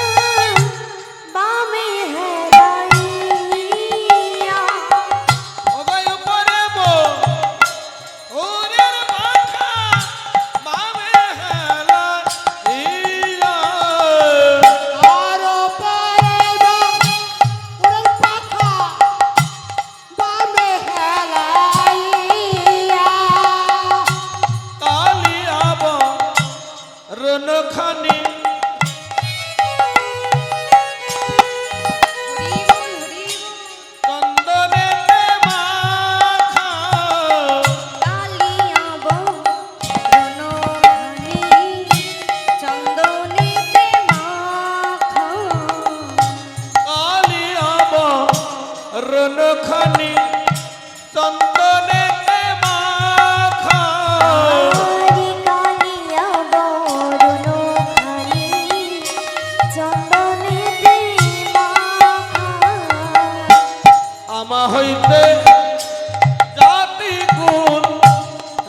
বামে হেলাইয়া, অবয় পরে মন উনের মাখা ভালে হেলাইলা আরো পারবা উড়াল পাখা বামে হেলাইয়া। কালিয়াব রনখানি চন্দনে মাখা কালিয়াব রণখানি চন্দনেতে মাখা, কালিয়াব রনখানি চন্দনে মাখা হরি কালিয়াব রণখানি চন্দনেতে মাখা, আমা হইতে জাতি গুণ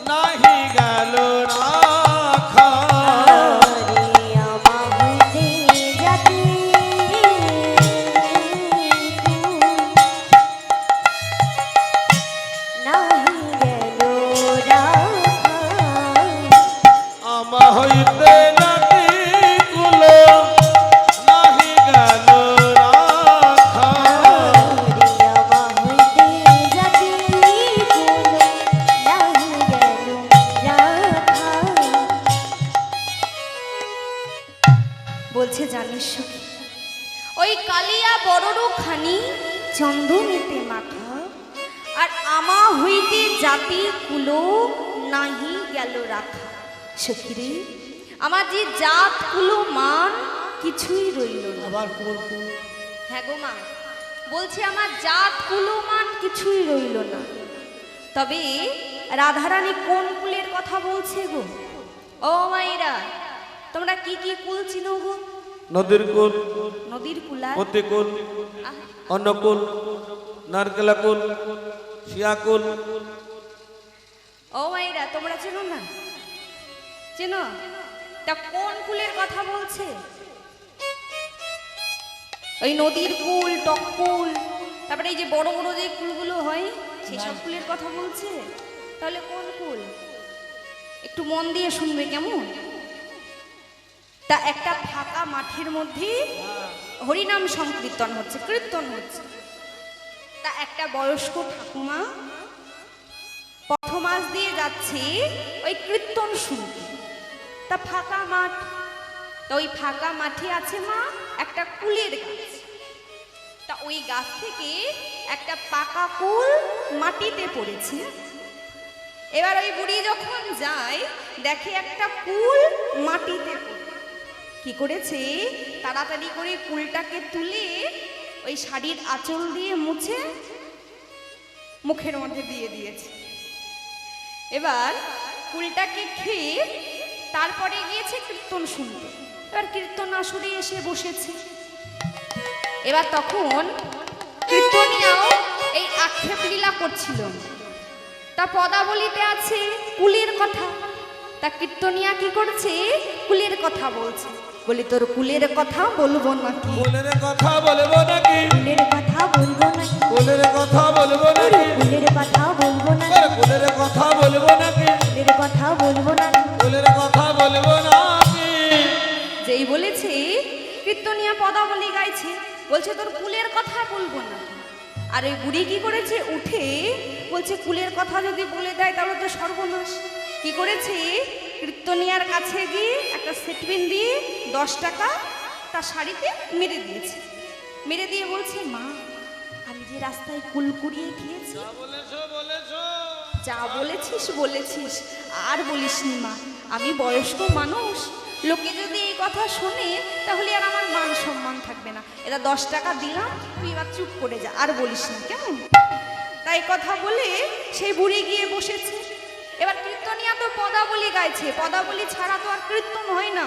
নাহি গেল রাখা হরি আমা হইতে জাতি নাহি গেল রাখা, আমা হইতে জাতি কুল নাহি গেল রাখা হরি আমা হইতে জাতি নাহি গেল রাখা। বলছে জানিস সখী, ওই কালিয়া বড়রু খানি চন্দনেতে মাখা, আর আমা হইতে জাতি কুলো নাহি গেল রাখা। সখীরে, আমার যে জাত কুলো মান কিছুই রইল না। আবার কোন কোন হ্যাঁ গো মা, বলছে আমার জাত কুলো মান কিছুই রইল না। তবে রাধারানী কোন কুলের কথা বলছে গো? ও মাইরা, তোমরা কি কি কুল চিনো গো? নদীর কুল, নদীর কুলার পতিকুল, অন্নকুল, নারকেলাকুল, শিয়াকুল। ও মাইরা, তোমরা চেনো না? চেনো? তা কোন কুলের কথা বলছে? ওই নদীর কুল, টক কুল, তারপরে এই যে বড় বড় যে কুলগুলো হয় সেসব কুলের কথা বলছে। তাহলে কোন কুল? একটু মন দিয়ে শুনবে কেমন? তা একটা ফাঁকা মাঠের মধ্যে হরিনাম সংকীর্তন হচ্ছে, কীর্তন হচ্ছে। তা একটা বয়স্ক ঠাকুমা পথমাস দিয়ে যাচ্ছে ওই কীর্তন শুনতে। তা ফাঁকা মাঠ, তা ওই ফাঁকা মাঠে আছে মা একটা কুলের গাছ। তা ওই গাছ থেকে একটা পাকা কুল মাটিতে পড়েছে। এবার ওই বুড়ি যখন যায় দেখে একটা কুল মাটিতে পড়ে। কি করেছে, তাড়াতাড়ি করে কুলটাকে তুলে ওই শাড়ির আঁচল দিয়ে মুছে মুখের মধ্যে দিয়ে দিয়েছে। এবার কুলটাকে খেয়ে তারপরে গিয়েছে কীর্তন শুনতে। এবার কীর্তন আসরে এসে বসেছে। এবার তখন কীর্তনিয়াও এই আক্ষেপ লীলা করছিল। তা পদাবলিতে আছে কুলের কথা। তা কীর্তনিয়া কি করছে, কুলের কথা বলছে। বলি তোর কুলের কথা বলবো নাকি? কুলের কথা বলবো নাকি? কুলের কথা বলবো নাকি? কুলের কথা বলবো নাকি? কুলের কথা বলবো নাকি? কুলের কথা বলবো নাকি? কুলের কথা বলবো নাকি? কুলের কথা বলবো নাকি? যেই বলেছে কীর্তনিয়া পদাবলী গাইছে, বলছে তোর কুলের কথা বলবো না। আর ওই বুড়ি কি করেছে, উঠে বলছে কুলের কথা যদি বলে দেয় তাহলে তো সর্বনাশ। কি করেছে, কীর্তনিয়ার কাছে গিয়ে একটা সেটপিন দিয়ে 10 টাকা তার শাড়িতে মেরে দিয়েছে। মেরে দিয়ে বলছে, মা আমি যে রাস্তায় কুল কুড়িয়ে খেয়েছি, যা বলেছিস বলেছিস, আর বলিসনি মা। আমি বয়স্ক মানুষ, লোকে যদি এই কথা শোনে তাহলে আর আমার মান সম্মান থাকবে না। এটা 10 টাকা দিলাম, তুই এবার চুপ করে যা, আর বলিস না কেমন। তাই কথা বলে সেই বুড়ি গিয়ে বসেছে। এবার কীর্তনিয়া তো পদাবলী গাইছে, পদাবলী ছাড়া তো আর কীর্তন হয় না,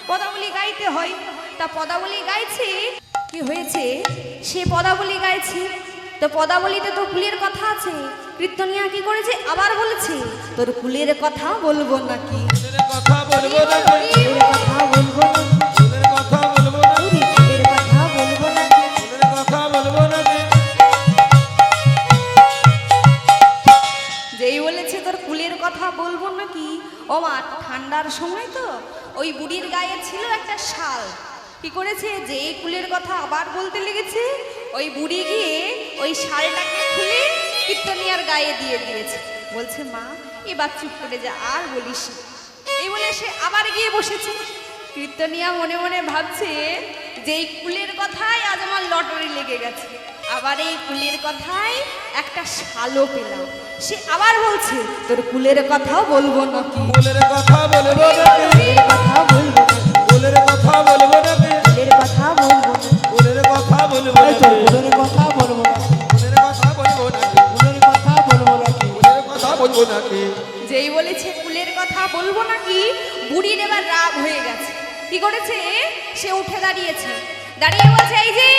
পদাবলী গাইতে হয়। তা পদাবলী গাইছে, কি হয়েছে, সে পদাবলী গাইছে। তো পদাবলীতে তো কুলের কথা আছে। কীর্তনিয়া কি করেছে, আবার বলেছে তোর কুলের কথা বলবো নাকি? কুলের কথা বলবো নাকি? কুলের কথা বলবো নাকি? কুলের কথা বলবো নাকি? কুলের কথা বলবো নাকি? কুলের কথা বলবো নাকি? যেই বলেছে তোর কুলের কথা বলবো নাকি, ও মা ঠান্ডার সময় তো ওই বুড়ির গায়ে ছিল একটা শাল। কি করেছে, যে এই কুলের কথা আবার বলতে লেগেছে, ওই বুড়ি গিয়ে ওই শালটাকে খুলে কীর্তনিয়ার গায়ে দিয়ে দিয়েছে। বলছে মা এবার চুপ করে যা, আর বলিস না। এই বলে সে আবার গিয়ে বসেছে। কীর্তনিয়া মনে মনে ভাবছে যে এই কুলের কথাই আজ আমার লটারি লেগে গেছে, আবার এই কুলের কথাই একটা শালও পেলাম। সে আবার বলছে তোর কুলের কথাও বলবো নাকি? কুলের কথা বলবো নাকি? কথা বলবো নাকি? কুলের কথা বলবো নাকি? কুলের কথা বলবো নাকি? কুলের কথা বলবো এই নাকি? তোর কুলের কথা বলবো না, কুলের কথা বলবো নাকি? কুলের কথা বলবো নাকি? কুলের কথা বলবো নাকি? যেই বলেছে কুলের কথা বলবো নাকি, বুড়ির এবার রাগ হয়ে গেছে। কি করেছে, সে উঠে দাঁড়িয়েছে। দাঁড়িয়ে বলছে, এই যে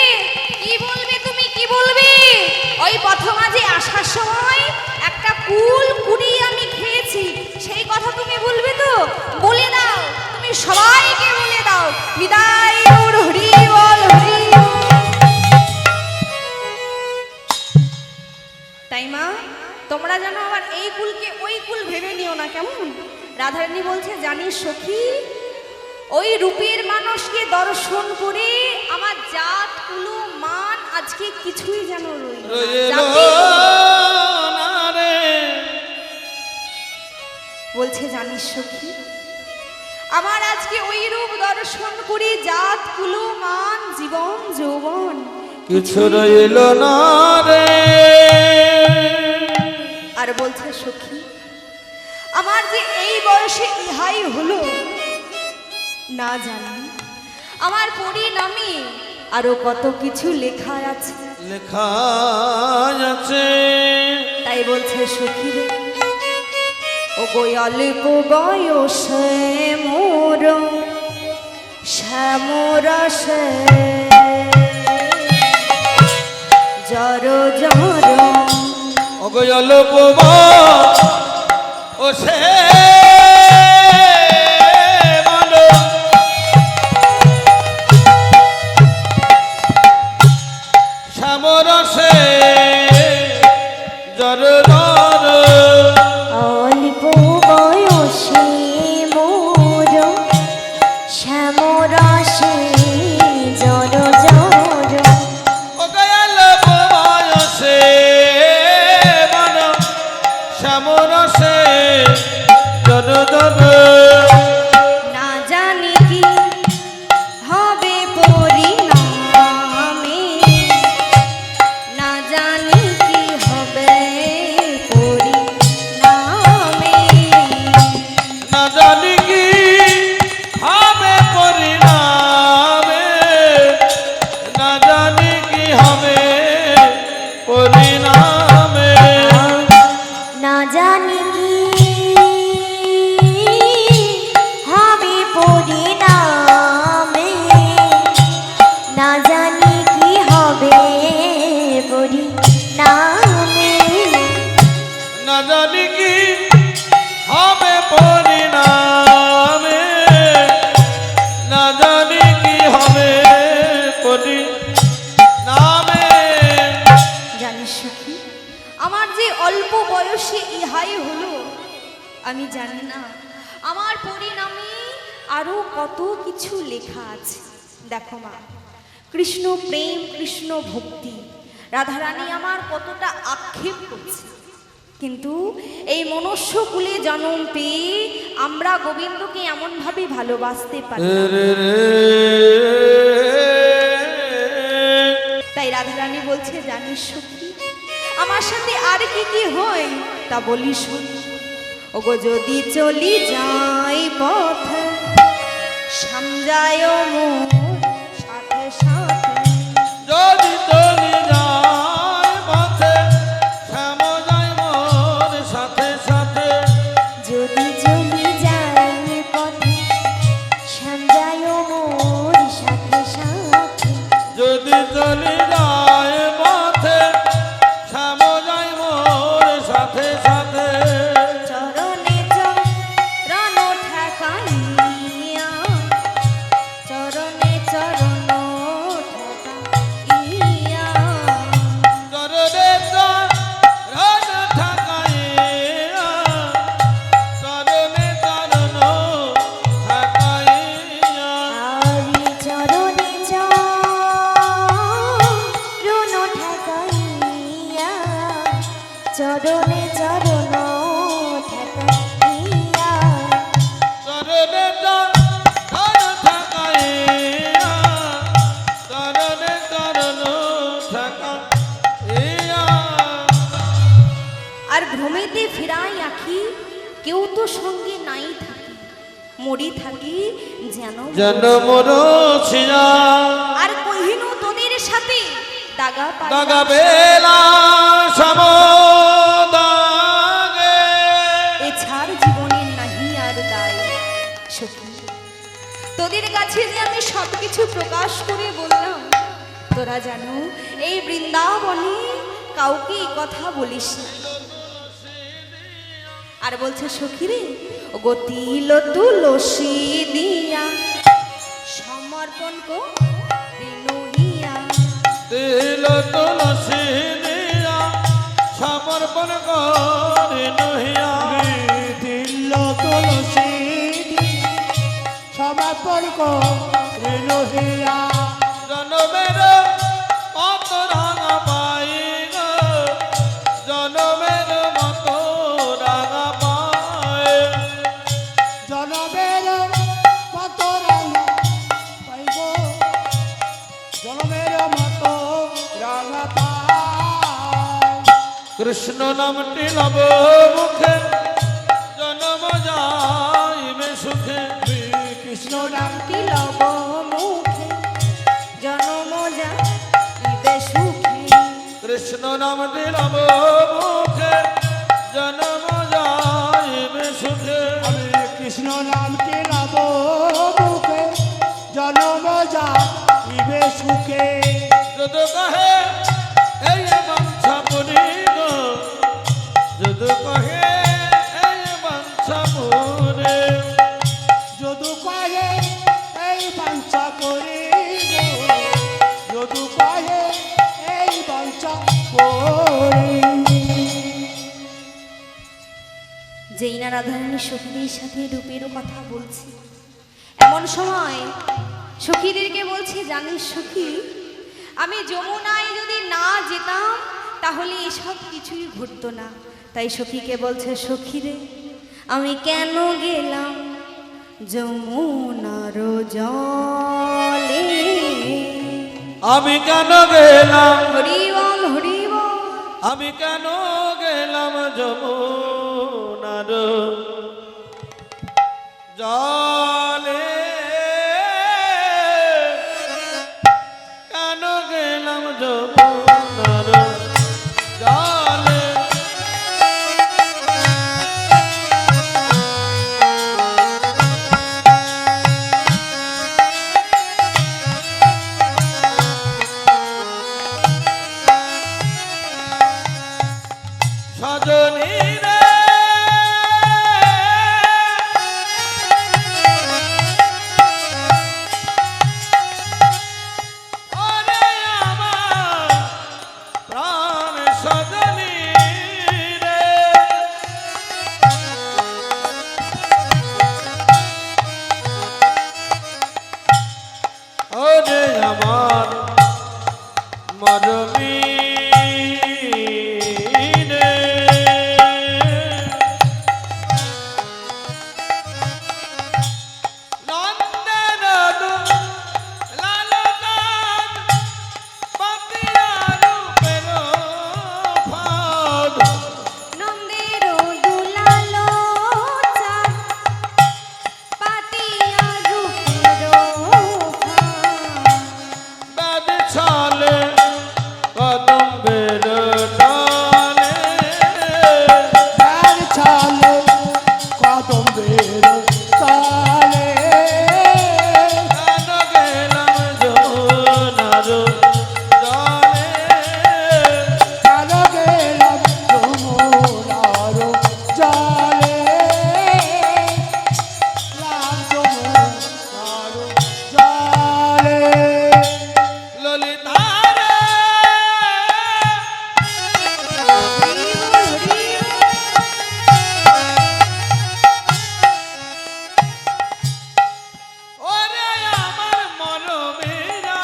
কি বলবে তুমি, কি বলবে? ওই পথমাঝে আসার সময় একটা কুল কুড়িয়ে আমি খেয়েছি, সেই কথা তুমি বলবে তো? বলে দাও, তুমি সবাইকে বলে দাও, বিদায় গৌর হরি বল হরি বল। তাই মা তোমরা যেন আবার এই কুলকে ওই কুল ভেবে নিও না কেমন। রাধারানী বলছে, জানিস সখী, ওই রূপের মানুষকে দর্শন করে আমার জাত কুলো মান আজকে কিছুই যেন রইল না। রইলো জাতি না রে। বলছে, জানিস সখী, আমার আজকে ওই রূপ দর্শন করে জাত কুলো মান জীবন যৌবন কিছু রইল না রে। আর বলছে, সখী আমার যে এই বয়সে ইহাই হলো, না জানি আমার পরিণামে আরো কত কিছু লেখা আছে। লেখা আছে। তাই বলছে, সখী রে, ও ও গো অল্প বয়সে মোর শ্যামরসে জর জর অগয়ল ও সে মানো শ্যামরসে জর জর অল্প বয়সে মোর শ্যামরসে জর জর অগয়ল বয়সে মানো শ্যামরসে জর জর না জানি কি হবে পরিণামে না জানি কি হবে পরিণামে না জানি কি হবে পরিণামে না জানি কি হবে পরিণামে না জানি কি হবে পরিণামে না জানি কি হবে পরিণামে না জানি কি হবে পরিণামে না জানি কি হবে পরিণামে জানিস সখী আমার যে অল্প বয়সে ইহাই হলো আমি জানি না আমার পরিণামে আরো কত কিছু লেখা আছে। দেখো মা, কৃষ্ণ প্রেম কৃষ্ণ ভক্তি রাধারানী আমার কতটা আক্ষেপ করছে, কিন্তু এই মনুষ্য কুলে জন্ম পেয়ে আমরা গোবিন্দকে এমনভাবে ভালোবাসতে পারি না। তাই রাধারানী বলছে, জানিস সখী আমার সাথে আর কি কি হয় তা বলি শোন। ওগো যদি চলি যাই পথ সামজায় মোর সাথে সাথে যদি চলি যায় পথে শ্যাম যায় মোর সাথে সাথে যদি চলি যাই পথে সামজায় মোর সাথে সাথে যদি চলি যায় পথে শ্যাম যায় মোর সাথে সাথে চরণে চরণ ঠেকাইয়া চরণে চরণ ঠেকাইয়া চরণে চরণ ঠাকাইয়া চরণে চরণ ঠাকাইয়া আরি চরণে চরণ ঠেকাইয়া চরণে চরণ ঠেকাইয়া চরণে চরণ ঠাকাইয়া চরণে চরণ ঠাকাইয়া আর ভ্রমেতে ফিরাই আঁখি কেউ তো সঙ্গে নাই থাকি মরি থাকি যেন যেন মোর ছিয়া আর কহিনু তোদের সাথে দাগা দাগা বেলা সমদাগে এছাড় জীবনের নাহি আর দায়। সখী তোদের কাছে যে আমি সবকিছু প্রকাশ করে বললাম, তোরা জানো এই বৃন্দাবনে কাউকে এই কথা বলিস না। আর বলছে সখী রে, ওগো তিল তুলসী দিয়া সমর্পণ করিনুহিয়া তিল তুলসী দিয়া সমর্পণ করি নহিয়া দিল তুলসী সমর্পণ করে রহিয়া জনমের কত রাঙা পাই গো জনমের মত রাঙা পায় জনমের মত রাঙা পাইব জনমের মত রাঙা পাই কৃষ্ণ নামটি লব মুখে জনম যাইবে সুখে কৃষ্ণ নাম লব মুখে জনম যাইবে সুখে কৃষ্ণ নামটি লব মুখে জনম যাইবে মুখে যদি কহে এই বাঞ্ছা পুরি গো, যদি কহে এই বাঞ্ছা পুরে, যদু কহে এই বাঞ্ছা করে যদু কহে এই বাঞ্ছা করে। যেই না রাধারানী সখীদের সাথে রূপেরও কথা বলছে, এমন সময় সখীদেরকে বলছে, জানিস সখী, আমি যমুনায় যদি না যেতাম তাহলে এসব কিছুই ঘটতো না। তাই সখীকে বলছে, সখী রে আমি কেন গেলাম যমুনার জলে, আমি কেন গেলাম, হরি বল হরি বল, আমি কেন গেলাম যমুনার জলে, কেন গেলাম যমুনার জলে। সজনী রে ওরে আমার প্রাণ সজনী রে, ওরে আমার মরমী নন্দের দুলালো চাঁদ পাতিয়া রূপের বাদ ছলে কদম্বের ডালে, তার ছালে কদম্বের তালে কেন গেলাম যমুনার জলে, কেন গেলাম যমুনার জলে, লাম যমুনার জলে। ললিতারে ওরে আমার মরমেরা,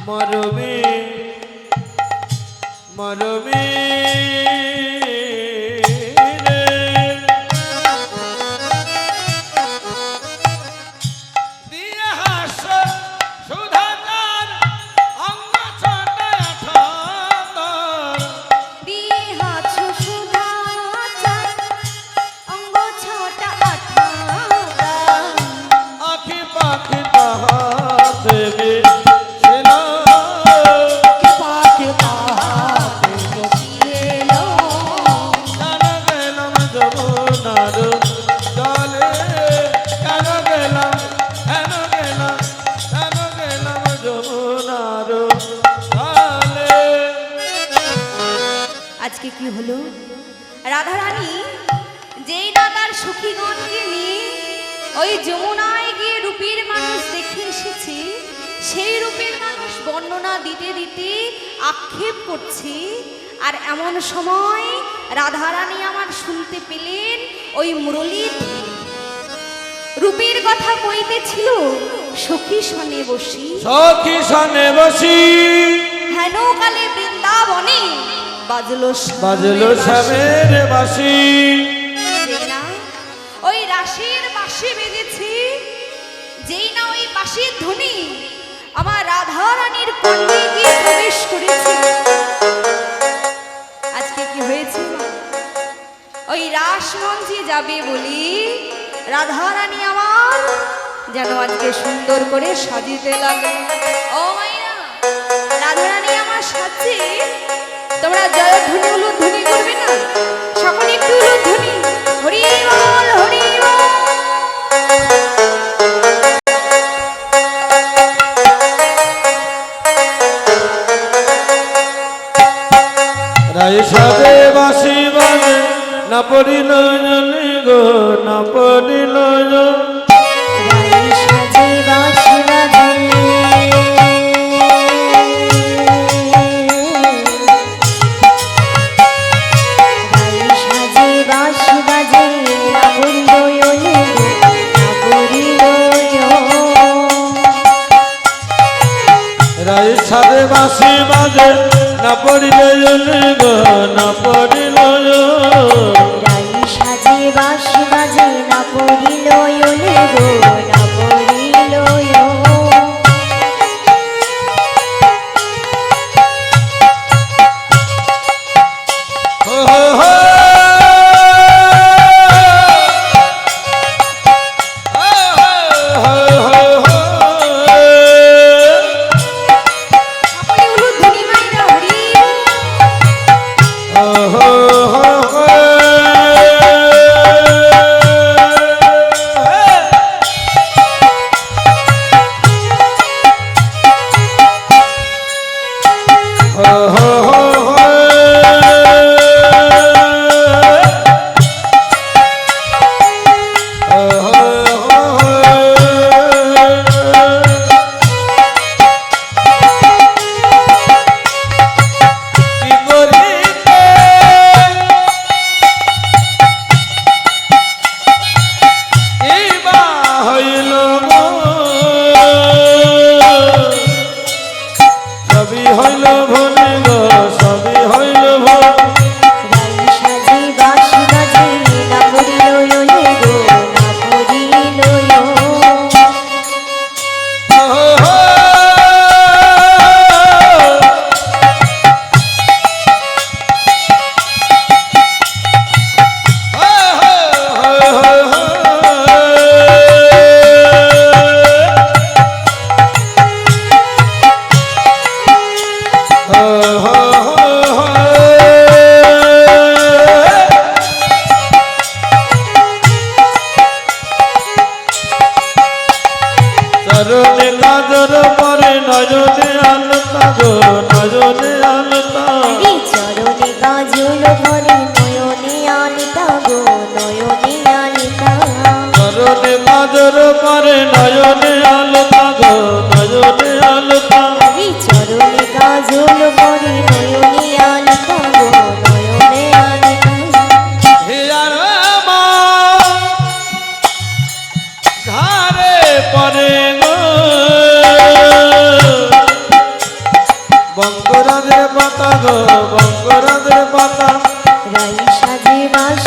মরমে মরমে রে, দিয়ে হাস সুধাকার অঙ্গ ছোট আঠাতর, দিয়ে হাছো সুধা চাঁদ অঙ্গ ছটা আঠাটা, আখি পাখি তাহা দেবে ছিল, পাকে পাহাড়ে এলো কেন গেলাম যমুনার জলে, কেন গেলাম কেন গেলাম কেন গেলাম যমুনার জলে। আজকে কি হলো? রাধারানী যেই না তার সখীগণকে নিয়ে ওই যমুনায় গিয়ে রূপের মানুষ দেখে এসেছে, সেই রূপের মানুষ বর্ণনা দিতে দিতে আক্ষেপ করছে। আর এমন সময় রাধারানী আমার শুনতে পেলেন ওই মুরলীর রূপের কথা কইতেছিল, সখী সনে বসি সখী সনে বসি হেন কালে বৃন্দাবনে বাজলো বাজলো শ্যামের বাসি, যেই না ওই রাশির বাঁশি বেজেছে, যেই না ওই বাঁশির ধ্বনি আমার রাধারানীর কণ্ঠে গিয়ে প্রবেশ করেছে। আজকে কি হয়েছে? ওই রাসমঞ্চে যাবে বলি রাধারানী আমার যেন আজকে সুন্দর করে সাজিতে লাগে। ও মাইয়া, রাধারানী আমার সাজছে, তোমরা জয়ধ্বনি উলুধ্বনি করবে না? সকলে একটু উলুধ্বনি। হরি বল হরি বল। রায় সাজে বাসি বাজে না পড়িল জলি গো না পড়িল রাই সাজে বাঁশি বাজে রাই সাজে বাঁশি বাজে না বলিল ওলে না বলিল রায় সাজে বাসি বাজে না পড়িল জলি গো না পড়িল রাই সাজে বাঁশি বাজে না পড়িল ওলে গো না পড়িল হো হো হো সকলে উলু ধ্বনি মাইরা হরি সবই হইল ভুলি গো সবই হইল ভুল রাই সাজে বাঁশি বাজে না পড়িল ওলে গো না পড়িল চরণে কাজর পরে নজনে আলতা গো নজনে আলতা এই চরণে কাজল ভরে নয়নে আনিতা গো নয়নে আনিতা চরণে কাজর পরে নজনে আলতা গো নজনে আলতা এই চরণে কাজল ভরে নয়নে আনিতা গো নয়নে আনিতা হিয়ার মা ধারে পরে গো বঙ্গরাজের পাতা গো বঙ্গরাজের পাতা রাই সাজে বাঁশি